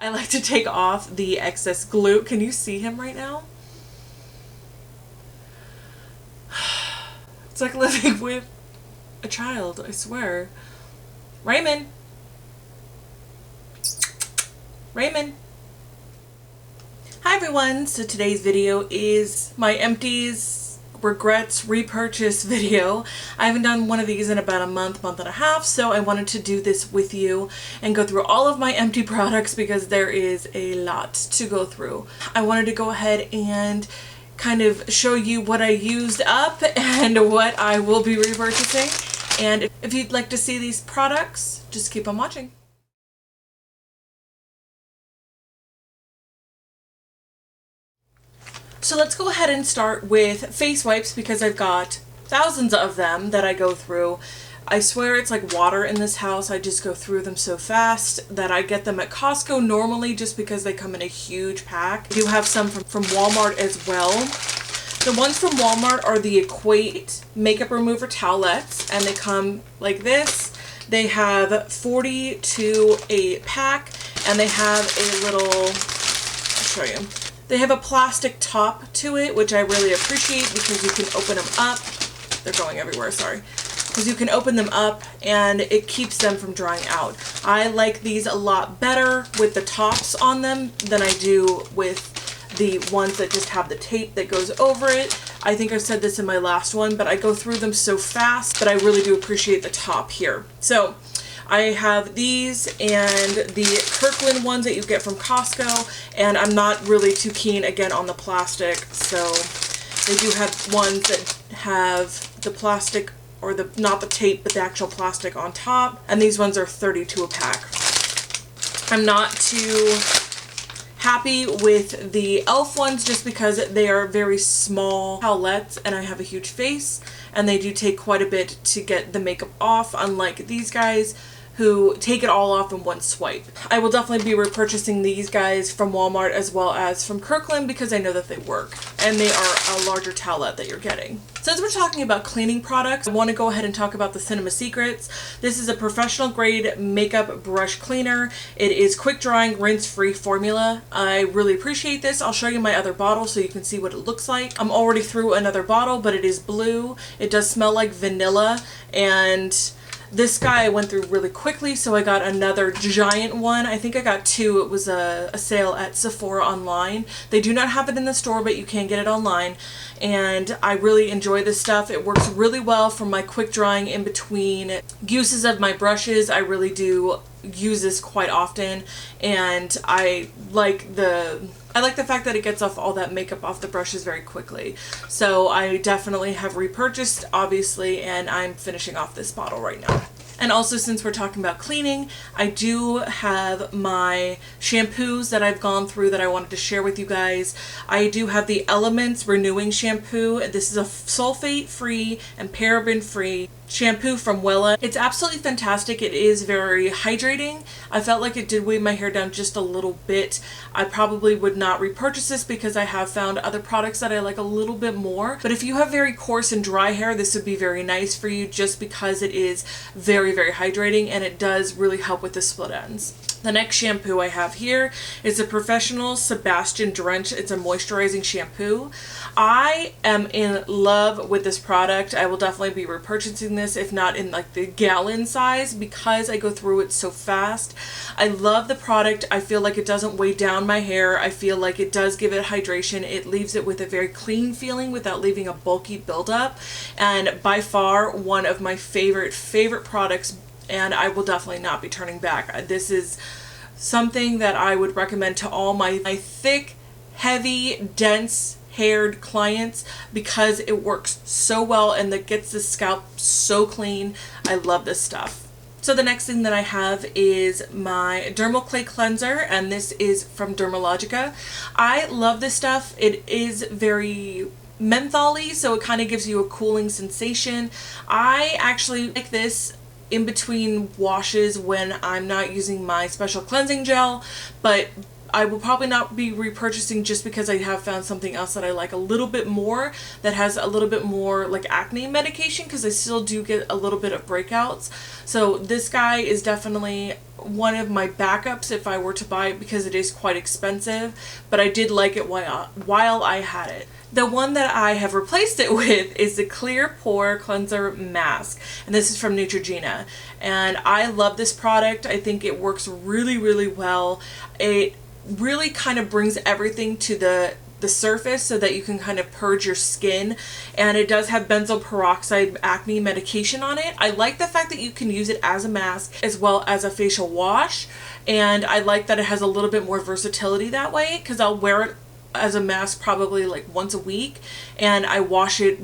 I like to take off the excess glue. Can you see him right now? It's like living with a child, I swear. Raymond. Raymond. Hi everyone, so today's video is my Empties Regrets Repurchase video. I haven't done one of these in about a month and a half, so I wanted to do this with you and go through all of my empty products because there is a lot to go through. I wanted to go ahead and kind of show you what I used up and what I will be repurchasing. And if you'd like to see these products, just keep on watching. So let's go ahead and start with face wipes because I've got thousands of them that I go through. I swear it's like water in this house. I just go through them so fast that I get them at Costco normally just because they come in a huge pack. I do have some from Walmart as well. The ones from Walmart are the Equate makeup remover towelettes, and they come like this. They have 40 to a pack, and they have a little, I'll show you. They have a plastic top to it, which I really appreciate because you can open them up. They're going everywhere, sorry. Because you can open them up and it keeps them from drying out. I like these a lot better with the tops on them than I do with the ones that just have the tape that goes over it. I think I said this in my last one, but I go through them so fast, but I really do appreciate the top here. So I have these and the Kirkland ones that you get from Costco, and I'm not really too keen again on the plastic, so they do have ones that have the plastic, or the not the tape but the actual plastic on top, and these ones are 32 a pack. I'm not too happy with the e.l.f. ones just because they are very small towelettes and I have a huge face and they do take quite a bit to get the makeup off, unlike these guys who take it all off in one swipe. I will definitely be repurchasing these guys from Walmart as well as from Kirkland because I know that they work and they are a larger towelette that you're getting. Since we're talking about cleaning products, I want to go ahead and talk about the Cinema Secrets. This is a professional grade makeup brush cleaner. It is quick drying, rinse free formula. I really appreciate this. I'll show you my other bottle so you can see what it looks like. I'm already through another bottle, but it is blue. It does smell like vanilla, and this guy I went through really quickly, so I got another giant one. I think I got two. It was a sale at Sephora online. They do not have it in the store, but you can get it online. And I really enjoy this stuff. It works really well for my quick drying in between uses of my brushes. I really do use this quite often, and I like the fact that it gets off all that makeup off the brushes very quickly. So I definitely have repurchased, obviously, and I'm finishing off this bottle right now. And also, since we're talking about cleaning, I do have my shampoos that I've gone through that I wanted to share with you guys. I do have the Elements Renewing Shampoo. This is a sulfate-free and paraben-free shampoo from Wella. It's absolutely fantastic. It is very hydrating. I felt like it did weigh my hair down just a little bit. I probably would not repurchase this because I have found other products that I like a little bit more. But if you have very coarse and dry hair, this would be very nice for you just because it is very, very hydrating and it does really help with the split ends. The next shampoo I have here is a Professional Sebastian Drench. It's a moisturizing shampoo. I am in love with this product. I will definitely be repurchasing this, if not in like the gallon size, because I go through it so fast. I love the product. I feel like it doesn't weigh down my hair. I feel like it does give it hydration. It leaves it with a very clean feeling without leaving a bulky buildup. And by far one of my favorite products, and I will definitely not be turning back. This is something that I would recommend to all my thick, heavy, dense haired clients because it works so well and that gets the scalp so clean. I love this stuff. So the next thing that I have is my Dermal Clay Cleanser, and this is from Dermalogica. I love this stuff. It is very mentholy, so it kind of gives you a cooling sensation. I actually like this in between washes when I'm not using my special cleansing gel, but I will probably not be repurchasing just because I have found something else that I like a little bit more, that has a little bit more like acne medication, because I still do get a little bit of breakouts. So this guy is definitely one of my backups if I were to buy it, because it is quite expensive, but I did like it while I had it. The one that I have replaced it with is the Clear Pore Cleanser Mask, and this is from Neutrogena, and I love this product. I think it works really, really well. It really kind of brings everything to the surface so that you can kind of purge your skin, and it does have benzoyl peroxide acne medication on it. I like the fact that you can use it as a mask as well as a facial wash, and I like that it has a little bit more versatility that way, because I'll wear it as a mask probably like once a week, and I wash it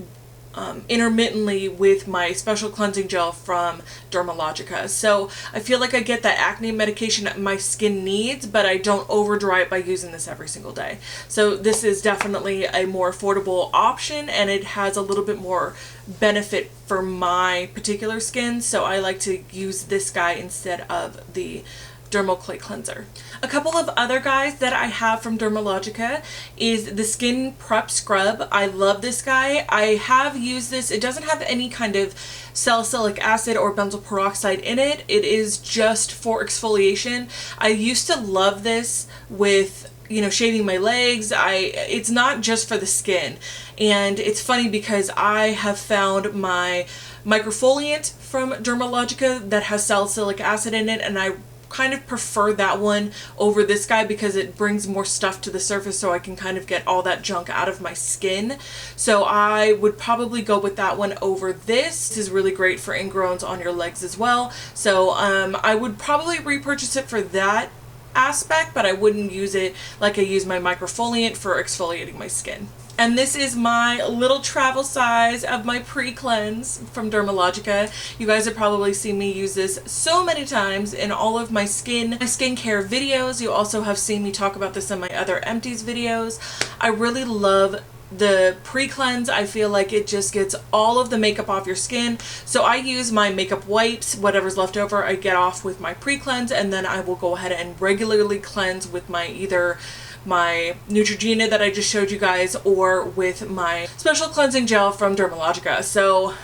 intermittently with my special cleansing gel from Dermalogica. So I feel like I get that acne medication that my skin needs, but I don't over dry it by using this every single day. So this is definitely a more affordable option, and it has a little bit more benefit for my particular skin, so I like to use this guy instead of the Dermal Clay Cleanser. A couple of other guys that I have from Dermalogica is the Skin Prep Scrub. I love this guy. I have used this. It doesn't have any kind of salicylic acid or benzoyl peroxide in it. It is just for exfoliation. I used to love this with, you know, shaving my legs. It's not just for the skin. And it's funny because I have found my microfoliant from Dermalogica that has salicylic acid in it, and I kind of prefer that one over this guy because it brings more stuff to the surface, so I can kind of get all that junk out of my skin. So I would probably go with that one over this. This is really great for ingrowns on your legs as well. So I would probably repurchase it for that aspect, but I wouldn't use it like I use my microfoliant for exfoliating my skin. And this is my little travel size of my pre-cleanse from Dermalogica. You guys have probably seen me use this so many times in all of my skincare videos. You also have seen me talk about this in my other Empties videos. I really love the pre-cleanse. I feel like it just gets all of the makeup off your skin. So I use my makeup wipes, whatever's left over, I get off with my pre-cleanse, and then I will go ahead and regularly cleanse with my either my Neutrogena that I just showed you guys, or with my special cleansing gel from Dermalogica. So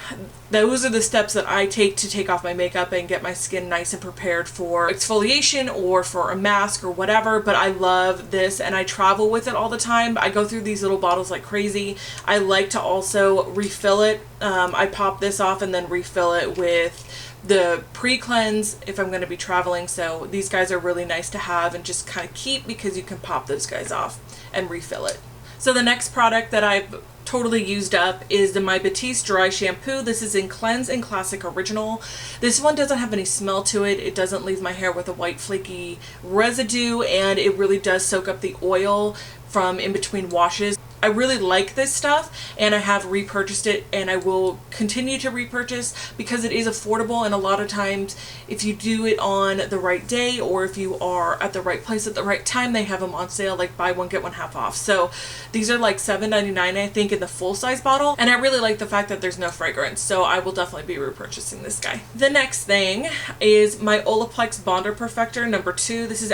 those are the steps that I take off my makeup and get my skin nice and prepared for exfoliation or for a mask or whatever. But I love this, and I travel with it all the time. I go through these little bottles like crazy. I like to also refill it. I pop this off and then refill it with the pre-cleanse if I'm going to be traveling. So these guys are really nice to have and just kind of keep, because you can pop those guys off and refill it. So the next product that I've totally used up is the My Batiste Dry Shampoo. This is in Cleanse and Classic Original. This one doesn't have any smell to it. It doesn't leave my hair with a white flaky residue, and it really does soak up the oil from in between washes. I really like this stuff, and I have repurchased it, and I will continue to repurchase because it is affordable. And a lot of times if you do it on the right day, or if you are at the right place at the right time, they have them on sale, like buy one get one half off. So these are like $7.99 I think in the full size bottle, and I really like the fact that there's no fragrance, so I will definitely be repurchasing this guy. The next thing is my Olaplex Bonder Perfector number 2. This is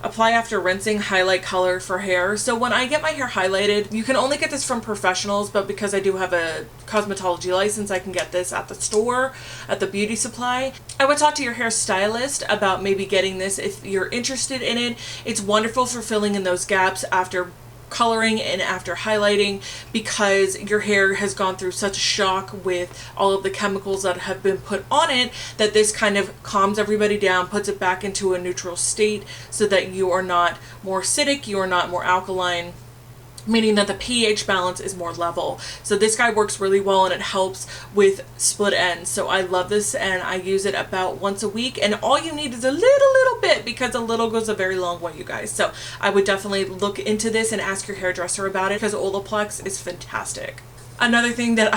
apply after rinsing highlight color for hair. So when I get my hair highlighted, you can only get this from professionals, but because I do have a cosmetology license, I can get this at the store, at the beauty supply. I would talk to your hairstylist about maybe getting this if you're interested in it. It's wonderful for filling in those gaps after coloring and after highlighting, because your hair has gone through such a shock with all of the chemicals that have been put on it, that this kind of calms everybody down, puts it back into a neutral state, so that you are not more acidic, you are not more alkaline, meaning that the pH balance is more level. So this guy works really well, and it helps with split ends. So I love this, and I use it about once a week, and all you need is a little bit, because a little goes a very long way, you guys. So I would definitely look into this and ask your hairdresser about it, because Olaplex is fantastic. Another thing that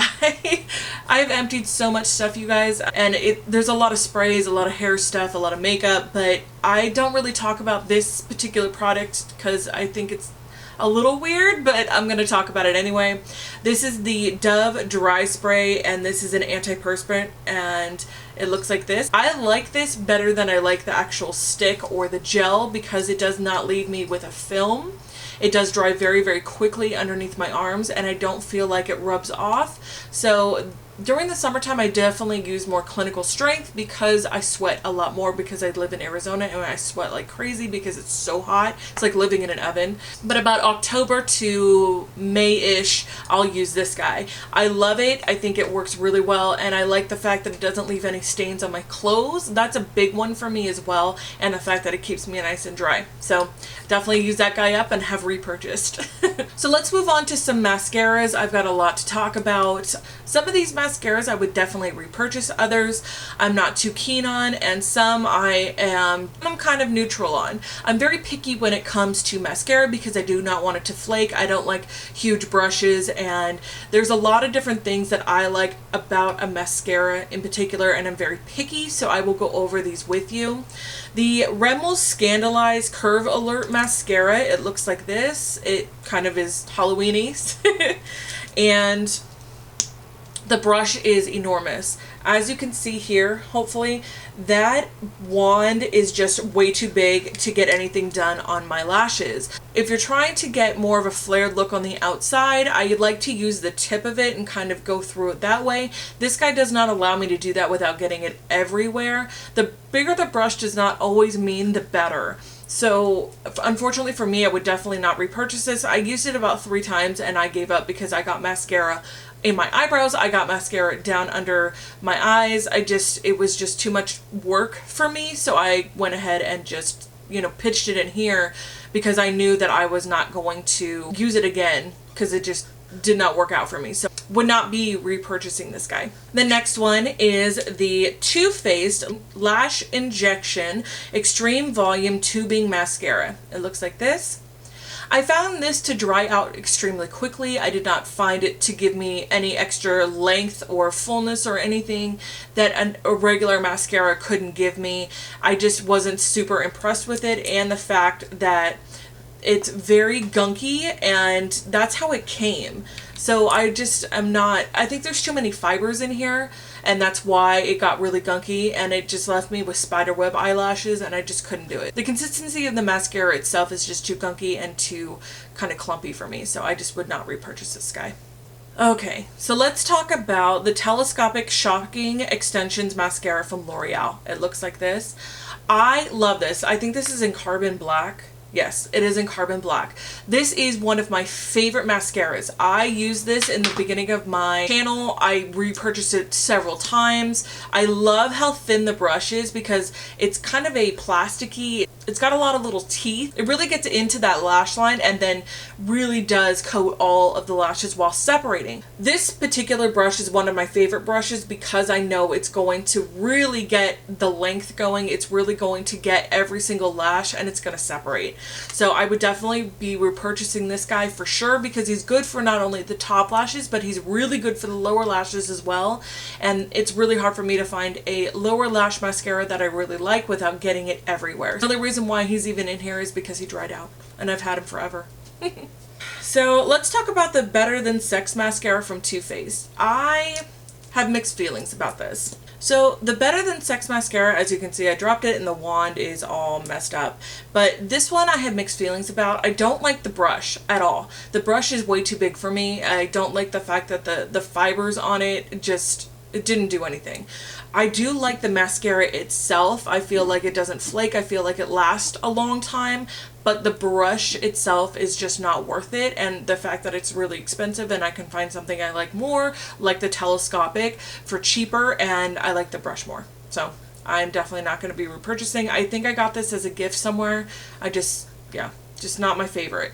I've emptied so much stuff, you guys, and there's a lot of sprays, a lot of hair stuff, a lot of makeup, but I don't really talk about this particular product because I think it's a little weird, but I'm going to talk about it anyway. This is the Dove Dry Spray, and this is an antiperspirant, and it looks like this. I like this better than I like the actual stick or the gel because it does not leave me with a film. It does dry very, very quickly underneath my arms, and I don't feel like it rubs off. So during the summertime, I definitely use more clinical strength because I sweat a lot more because I live in Arizona and I sweat like crazy because it's so hot. It's like living in an oven. But about October to May-ish, I'll use this guy. I love it. I think it works really well, and I like the fact that it doesn't leave any stains on my clothes. That's a big one for me as well, and the fact that it keeps me nice and dry. So definitely use that guy up and have repurchased. So let's move on to some mascaras. I've got a lot to talk about. Some of these mascaras I would definitely repurchase, others I'm not too keen on, and some I'm kind of neutral on. I'm very picky when it comes to mascara because I do not want it to flake. I don't like huge brushes, and there's a lot of different things that I like about a mascara in particular, and I'm very picky, so I will go over these with you. The Remmel's Scandalized Curve Alert Mascara, it looks like this. It kind of is Halloween-y. And the brush is enormous. As you can see here, hopefully, that wand is just way too big to get anything done on my lashes. If you're trying to get more of a flared look on the outside, I like to use the tip of it and kind of go through it that way. This guy does not allow me to do that without getting it everywhere. The bigger the brush does not always mean the better. So unfortunately for me, I would definitely not repurchase this. I used it about 3 times and I gave up because I got mascara in my eyebrows. I got mascara down under my eyes. It was just too much work for me. So I went ahead and just, pitched it in here because I knew that I was not going to use it again because it just did not work out for me. So would not be repurchasing this guy. The next one is the Too Faced Lash Injection Extreme Volume Tubing Mascara. It looks like this. I found this to dry out extremely quickly. I did not find it to give me any extra length or fullness or anything that a regular mascara couldn't give me. I just wasn't super impressed with it, and the fact that it's very gunky, and that's how it came. So I think there's too many fibers in here, and that's why it got really gunky, and it just left me with spiderweb eyelashes, and I just couldn't do it. The consistency of the mascara itself is just too gunky and too kind of clumpy for me, so I just would not repurchase this guy. Okay, so let's talk about the Telescopic Shocking Extensions Mascara from L'Oreal. It looks like this. I love this. I think this is in Carbon Black. Yes, it is in Carbon Black. This is one of my favorite mascaras. I used this in the beginning of my channel. I repurchased it several times. I love how thin the brush is because it's kind of a plasticky, it's got a lot of little teeth. It really gets into that lash line and then really does coat all of the lashes while separating. This particular brush is one of my favorite brushes because I know it's going to really get the length going. It's really going to get every single lash, and it's going to separate. So I would definitely be repurchasing this guy for sure because he's good for not only the top lashes, but he's really good for the lower lashes as well. And it's really hard for me to find a lower lash mascara that I really like without getting it everywhere. Another reason why he's even in here is because he dried out, and I've had him forever. So let's talk about the Better Than Sex mascara from Too Faced. I have mixed feelings about this. So the Better Than Sex mascara, as you can see, I dropped it and the wand is all messed up. But this one I have mixed feelings about. I don't like the brush at all. The brush is way too big for me. I don't like the fact that the fibers on it didn't do anything. I do like the mascara itself. I feel like it doesn't flake. I feel like it lasts a long time, but the brush itself is just not worth it. And the fact that it's really expensive and I can find something I like more, like the Telescopic, for cheaper, and I like the brush more. So I'm definitely not going to be repurchasing. I think I got this as a gift somewhere. Just not my favorite.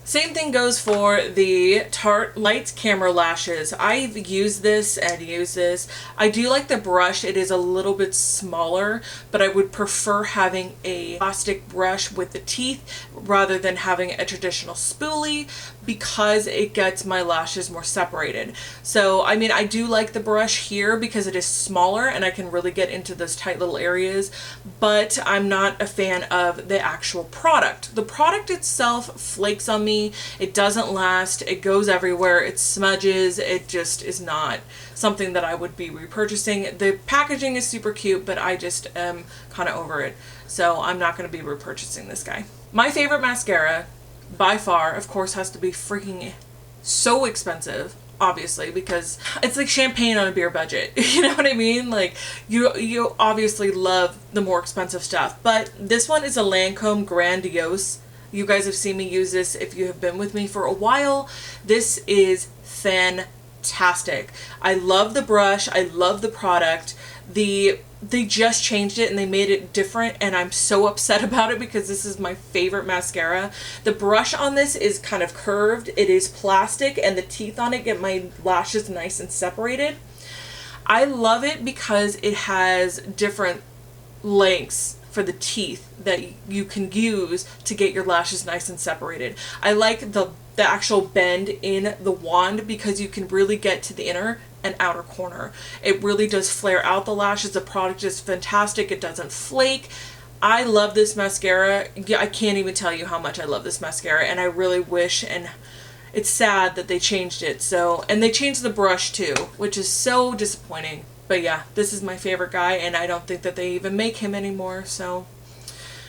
Same thing goes for the Tarte Lights Camera Lashes. I've used this and used this. I do like the brush. It is a little bit smaller, but I would prefer having a plastic brush with the teeth rather than having a traditional spoolie because it gets my lashes more separated. So, I mean, I do like the brush here because it is smaller and I can really get into those tight little areas, but I'm not a fan of the actual product. The product itself flakes on me me. It doesn't last. It goes everywhere. It smudges. It just is not something that I would be repurchasing. The packaging is super cute, but I just am kind of over it. So I'm not going to be repurchasing this guy. My favorite mascara, by far, of course, has to be freaking so expensive. Obviously, because it's like champagne on a beer budget. You know what I mean? Like, you obviously love the more expensive stuff. But this one is a Lancome Grandiose. You guys have seen me use this if you have been with me for a while. This is fantastic. I love the brush. I love the product. They just changed it and they made it different, and I'm so upset about it because this is my favorite mascara. The brush on this is kind of curved. It is plastic, and the teeth on it get my lashes nice and separated. I love it because it has different lengths for the teeth that you can use to get your lashes nice and separated. I like the actual bend in the wand because you can really get to the inner and outer corner. It really does flare out the lashes. The product is fantastic. It doesn't flake. I love this mascara. I can't even tell you how much I love this mascara, and I really wish, and it's sad that they changed it. So, and they changed the brush too, which is so disappointing. But yeah, this is my favorite guy, and I don't think that they even make him anymore. So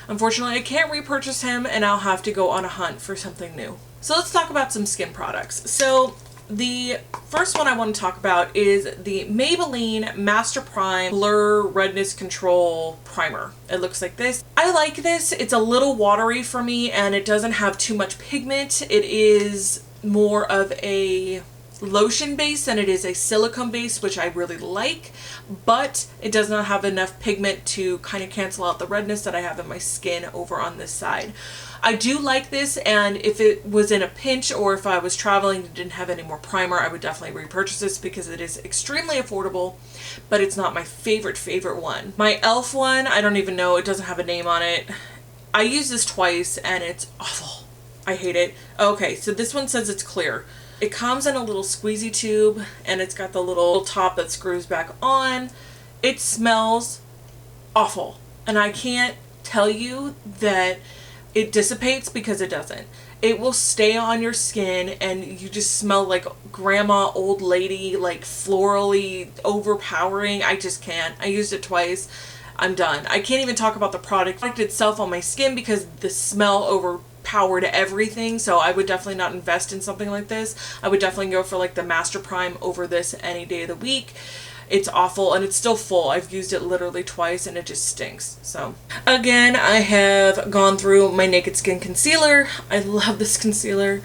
unfortunately, I can't repurchase him, and I'll have to go on a hunt for something new. So let's talk about some skin products. So the first one I want to talk about is the Maybelline Master Prime Blur Redness Control Primer. It looks like this. I like this. It's a little watery for me, and it doesn't have too much pigment. It is more of a lotion base than it is a silicone base, which I really like, but it does not have enough pigment to kind of cancel out the redness that I have in my skin over on this side. I do like this, and if it was in a pinch or if I was traveling and didn't have any more primer, I would definitely repurchase this because it is extremely affordable, but it's not my favorite one. My e.l.f. one, I don't even know, it doesn't have a name on it. I used this twice and it's awful. I hate it. Okay, so this one says it's clear. It comes in a little squeezy tube, and it's got the little top that screws back on. It smells awful, and I can't tell you that it dissipates, because it doesn't. It will stay on your skin and you just smell like grandma, old lady, like florally overpowering. I just can't. I used it twice. I'm done. I can't even talk about the product itself on my skin because the smell overpowered everything. So I would definitely not invest in something like this. I would definitely go for like the Master Prime over this any day of the week. It's awful, and it's still full. I've used it literally twice and it just stinks. So again, I have gone through my Naked Skin concealer. I love this concealer.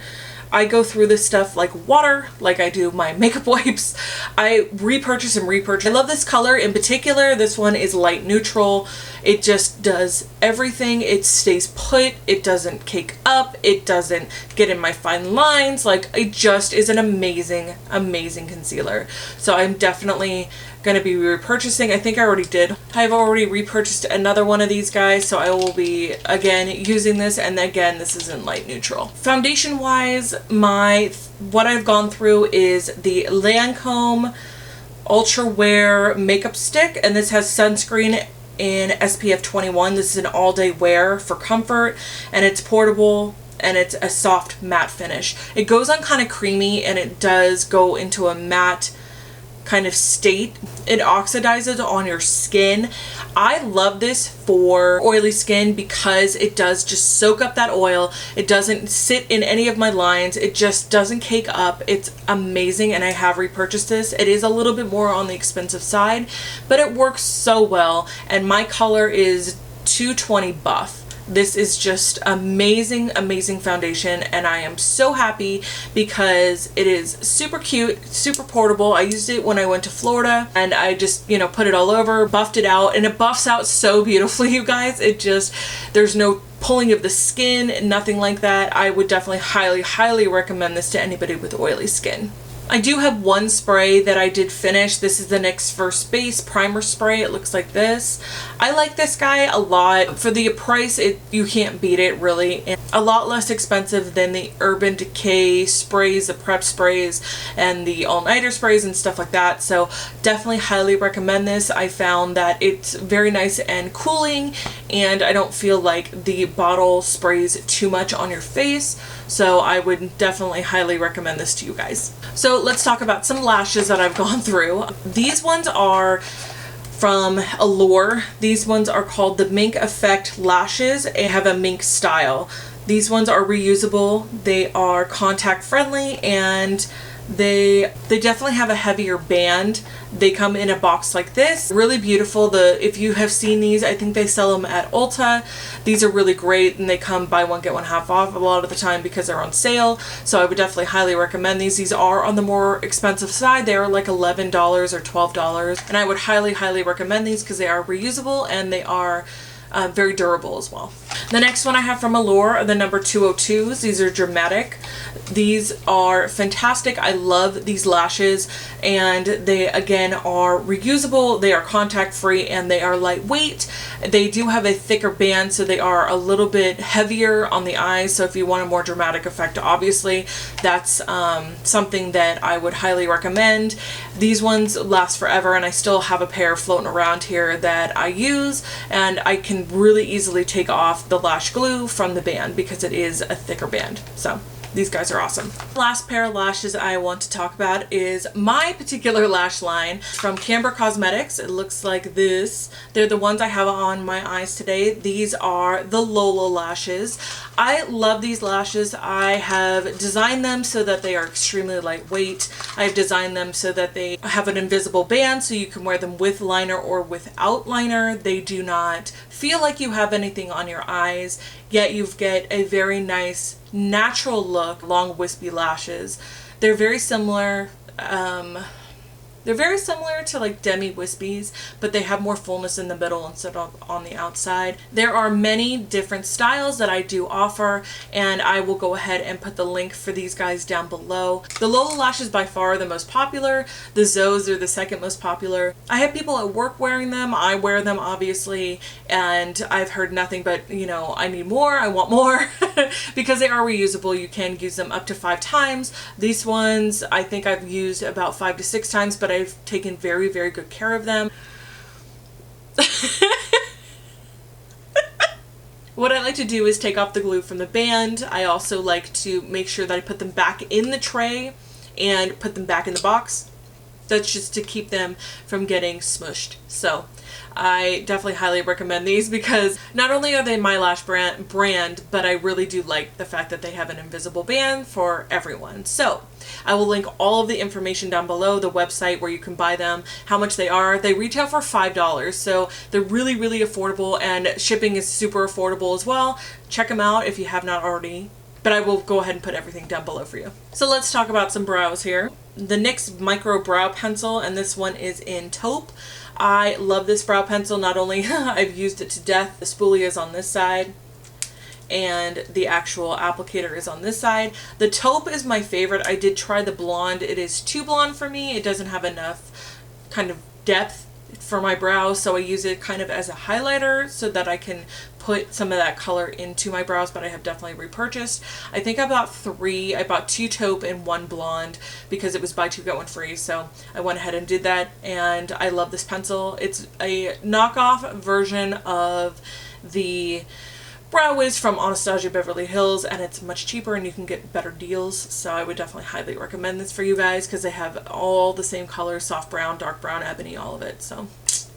I go through this stuff like water, like I do my makeup wipes. I repurchase and repurchase. I love this color in particular. This one is light neutral. It just does everything. It stays put. It doesn't cake up. It doesn't get in my fine lines. Like, it just is an amazing, amazing concealer. So I'm definitely going to be repurchasing. I think I already did. I've already repurchased another one of these guys, so I will be again using this, and again, this is in light neutral. Foundation wise, what I've gone through is the Lancome Ultra Wear Makeup Stick, and this has sunscreen in SPF 21. This is an all-day wear for comfort, and it's portable, and it's a soft matte finish. It goes on kind of creamy, and it does go into a matte kind of state. It oxidizes on your skin. I love this for oily skin because it does just soak up that oil. It doesn't sit in any of my lines. It just doesn't cake up. It's amazing, and I have repurchased this. It is a little bit more on the expensive side, but it works so well, and my color is 220 buff. This is just amazing, amazing foundation, and I am so happy because it is super cute, super portable. I used it when I went to Florida, and I just, you know, put it all over, buffed it out, and it buffs out so beautifully, you guys. It just, there's no pulling of the skin, nothing like that. I would definitely highly, highly recommend this to anybody with oily skin. I do have one spray that I did finish. This is the NYX First Base Primer Spray. It looks like this. I like this guy a lot. For the price, you can't beat it really. And a lot less expensive than the Urban Decay sprays, the prep sprays, and the all-nighter sprays and stuff like that. So definitely highly recommend this. I found that it's very nice and cooling, and I don't feel like the bottle sprays too much on your face. So I would definitely highly recommend this to you guys. So let's talk about some lashes that I've gone through. These ones are from Allure. These ones are called the Mink Effect Lashes. They have a mink style. These ones are reusable. They are contact friendly, and they definitely have a heavier band. They come in a box like this. Really beautiful. If you have seen these, I think they sell them at Ulta. These are really great, and they come buy one get one half off a lot of the time because they're on sale. So I would definitely highly recommend these. These are on the more expensive side. They are like $11 or $12, and I would highly recommend these because they are reusable and they are very durable as well. The next one I have from Allure are the number 202s. These are dramatic. These are fantastic. I love these lashes, and they again are reusable. They are contact free, and they are lightweight. They do have a thicker band, so they are a little bit heavier on the eyes. So if you want a more dramatic effect, obviously that's something that I would highly recommend. These ones last forever, and I still have a pair floating around here that I use, and I can really easily take off the lash glue from the band because it is a thicker band. So these guys are awesome. Last pair of lashes I want to talk about is my particular lash line from Camber Cosmetics. It looks like this. They're the ones I have on my eyes today. These are the Lola lashes. I love these lashes. I have designed them so that they are extremely lightweight. I've designed them so that they have an invisible band so you can wear them with liner or without liner. They do not feel like you have anything on your eyes, yet you get a very nice natural look. Long wispy lashes. They're very similar. They're very similar to like demi wispies, but they have more fullness in the middle instead of on the outside. There are many different styles that I do offer, and I will go ahead and put the link for these guys down below. The Lola Lash is by far the most popular. The Zoes are the second most popular. I have people at work wearing them. I wear them obviously, and I've heard nothing but, you know, I need more, I want more. Because they are reusable, you can use them up to 5 times. These ones I think I've used about 5 to 6 times, but I've taken very good care of them. What I like to do is take off the glue from the band. I also like to make sure that I put them back in the tray and put them back in the box. That's just to keep them from getting smushed. So I definitely highly recommend these because not only are they my lash brand, but I really do like the fact that they have an invisible band for everyone. So I will link all of the information down below, the website where you can buy them, how much they are. They retail for $5, so they're really affordable, and shipping is super affordable as well. Check them out if you have not already, but I will go ahead and put everything down below for you. So let's talk about some brows here. The NYX Micro Brow Pencil, and this one is in taupe. I love this brow pencil. Not only I've used it to death, the spoolie is on this side and the actual applicator is on this side. The taupe is my favorite. I did try the blonde. It is too blonde for me. It doesn't have enough kind of depth for my brows, so I use it kind of as a highlighter so that I can put some of that color into my brows, but I have definitely repurchased. I think I bought 3. I bought 2 taupe and 1 blonde because it was buy 2 get 1 free, so I went ahead and did that, and I love this pencil. It's a knockoff version of the Brow Wiz from Anastasia Beverly Hills, and it's much cheaper and you can get better deals, so I would definitely highly recommend this for you guys because they have all the same colors: soft brown, dark brown, ebony, all of it. So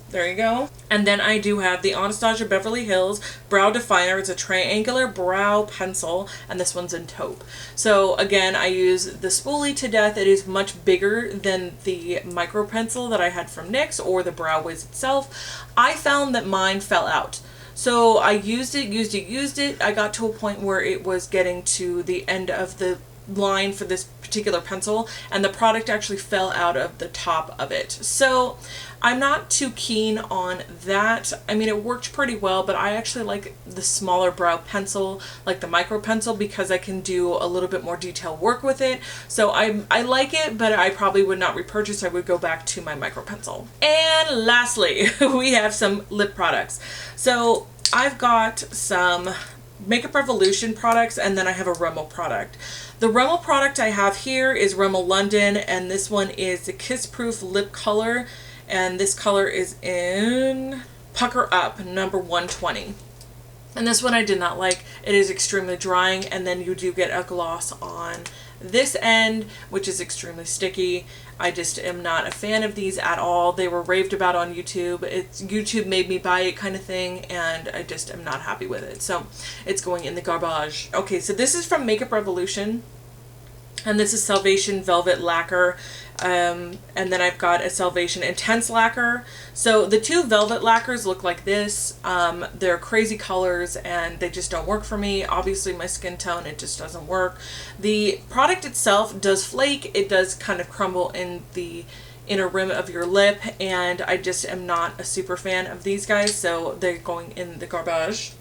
there you go. And then I do have the Anastasia Beverly Hills Brow Definer. It's a triangular brow pencil, and this one's in taupe. So again, I use the spoolie to death. It is much bigger than the micro pencil that I had from NYX or the Brow Wiz itself. I found that mine fell out. So I used it. I got to a point where it was getting to the end of the line for this particular pencil, and the product actually fell out of the top of it. So I'm not too keen on that. I mean, it worked pretty well, but I actually like the smaller brow pencil, like the micro pencil, because I can do a little bit more detailed work with it. So I like it, but I probably would not repurchase. I would go back to my micro pencil. And lastly, we have some lip products. So I've got some Makeup Revolution products, and then I have a Rimmel product. The Rimmel product I have here is Rimmel London, and this one is the Kiss Proof Lip Color, and this color is in Pucker Up, number 120. And this one I did not like. It is extremely drying, and then you do get a gloss on this end, which is extremely sticky. I just am not a fan of these at all. They were raved about on YouTube. YouTube made me buy it kind of thing, and I just am not happy with it. So it's going in the garbage. Okay, so this is from Makeup Revolution, and this is Salvation Velvet Lacquer. And then I've got a Salvation Intense Lacquer. So the two velvet lacquers look like this. They're crazy colors and they just don't work for me. Obviously my skin tone, it just doesn't work. The product itself does flake. It does kind of crumble in the inner rim of your lip, and I just am not a super fan of these guys, so they're going in the garbage.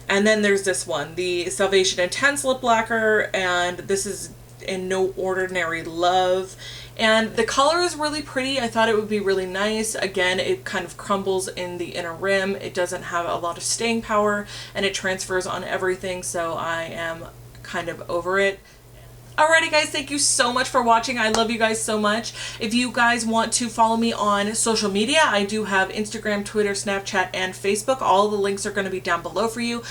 And then there's this one, the Salvation Intense Lip Lacquer, and this is in No Ordinary Love, and the color is really pretty. I thought it would be really nice. Again, it kind of crumbles in the inner rim. It doesn't have a lot of staying power, and it transfers on everything, so I am kind of over it. Alrighty guys, thank you so much for watching. I love you guys so much. If you guys want to follow me on social media, I do have Instagram, Twitter, Snapchat, and Facebook. All the links are going to be down below for you.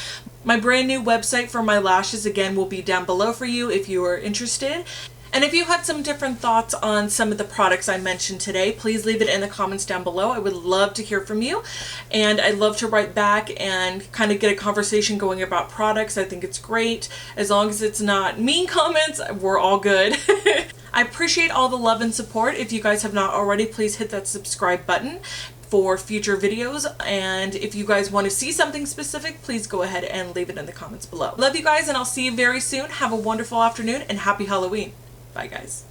My brand new website for my lashes, again, will be down below for you if you are interested. And if you had some different thoughts on some of the products I mentioned today, please leave it in the comments down below. I would love to hear from you, and I'd love to write back and kind of get a conversation going about products. I think it's great. As long as it's not mean comments, we're all good. I appreciate all the love and support. If you guys have not already, please hit that subscribe button for future videos, and if you guys want to see something specific, please go ahead and leave it in the comments below. Love you guys, and I'll see you very soon. Have a wonderful afternoon, and happy Halloween. Bye, guys.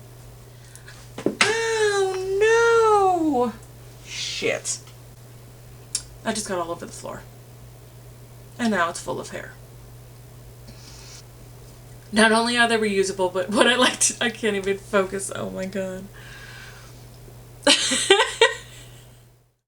Oh, no! Shit. I just got all over the floor. And now it's full of hair. Not only are they reusable, but what I can't even focus. Oh my god.